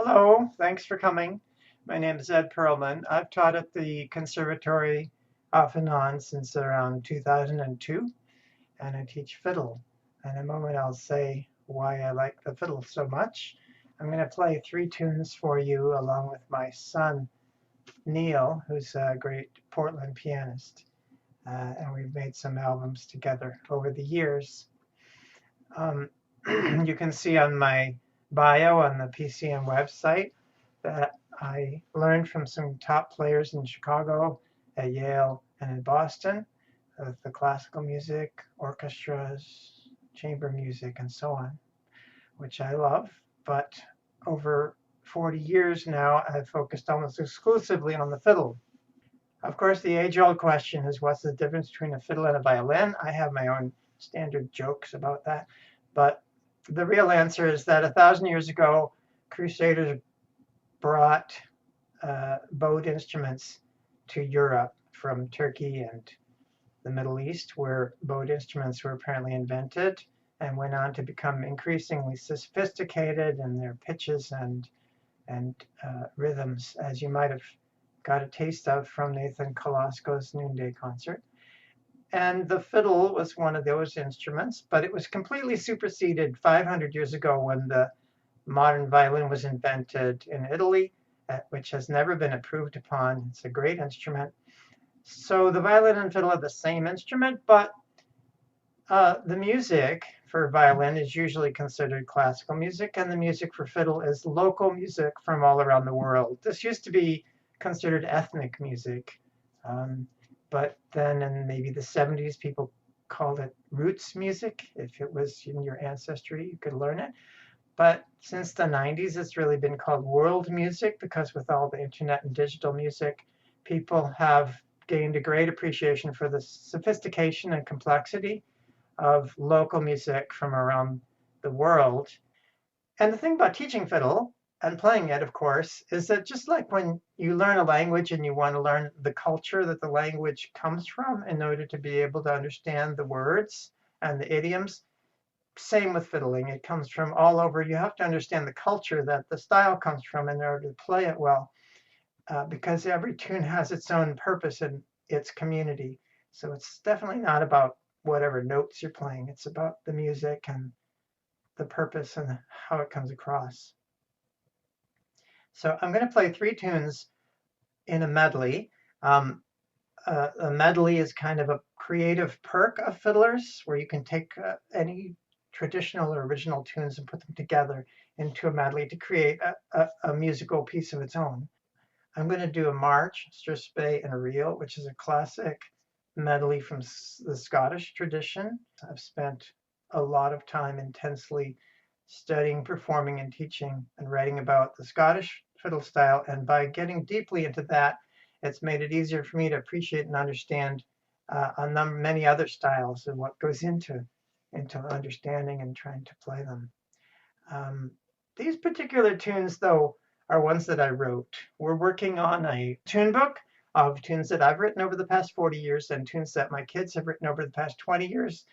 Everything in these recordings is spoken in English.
Hello, thanks for coming. My name is Ed Pearlman. I've taught at the conservatory off and on since around 2002, and I teach fiddle. In a moment, I'll say why I like the fiddle so much. I'm going to play three tunes for you along with my son, Neil, who's a great Portland pianist. And we've made some albums together over the years. Um, you can see on my bio on the PCM website that I learned from some top players in Chicago, at Yale, and in Boston with the classical music, orchestras, chamber music, and so on, which I love. But over 40 years now, I've focused almost exclusively on the fiddle. Of course, the age-old question is what's the difference between a fiddle and a violin? I have my own standard jokes about that. But the real answer is that 1,000 years ago, crusaders brought bowed instruments to Europe from Turkey and the Middle East, where bowed instruments were apparently invented and went on to become increasingly sophisticated in their pitches and rhythms, as you might have got a taste of from Nathan Kolosko's Noonday concert. And the fiddle was one of those instruments, but it was completely superseded 500 years ago when the modern violin was invented in Italy, which has never been improved upon. It's a great instrument. So the violin and fiddle are the same instrument, but the music for violin is usually considered classical music, and the music for fiddle is local music from all around the world. This used to be considered ethnic music, but then in maybe the 70s, people called it roots music. If it was in your ancestry, you could learn it. But since the 90s, it's really been called world music because with all the internet and digital music, people have gained a great appreciation for the sophistication and complexity of local music from around the world. And the thing about teaching fiddle and playing it, of course, is that just like when you learn a language and you want to learn the culture that the language comes from in order to be able to understand the words and the idioms, same with fiddling. It comes from all over. You have to understand the culture that the style comes from in order to play it well, because every tune has its own purpose in its community. So it's definitely not about whatever notes you're playing. It's about the music and the purpose and how it comes across. So I'm going to play three tunes in a medley. A medley is kind of a creative perk of fiddlers where you can take any traditional or original tunes and put them together into a medley to create a musical piece of its own. I'm going to do a march, Strathspey, and a reel, which is a classic medley from the Scottish tradition. I've spent a lot of time intensely studying, performing, and teaching and writing about the Scottish fiddle style. And by getting deeply into that, it's made it easier for me to appreciate and understand many other styles and what goes into understanding and trying to play them. These particular tunes, though, are ones that I wrote. We're working on a tune book of tunes that I've written over the past 40 years and tunes that my kids have written over the past 20 years.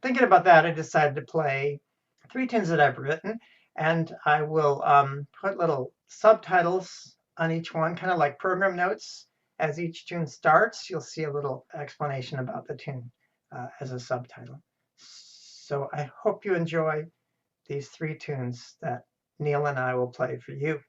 Thinking about that, I decided to play three tunes that I've written, and I will put little subtitles on each one, kind of like program notes. As each tune starts, you'll see a little explanation about the tune as a subtitle. So I hope you enjoy these three tunes that Neil and I will play for you.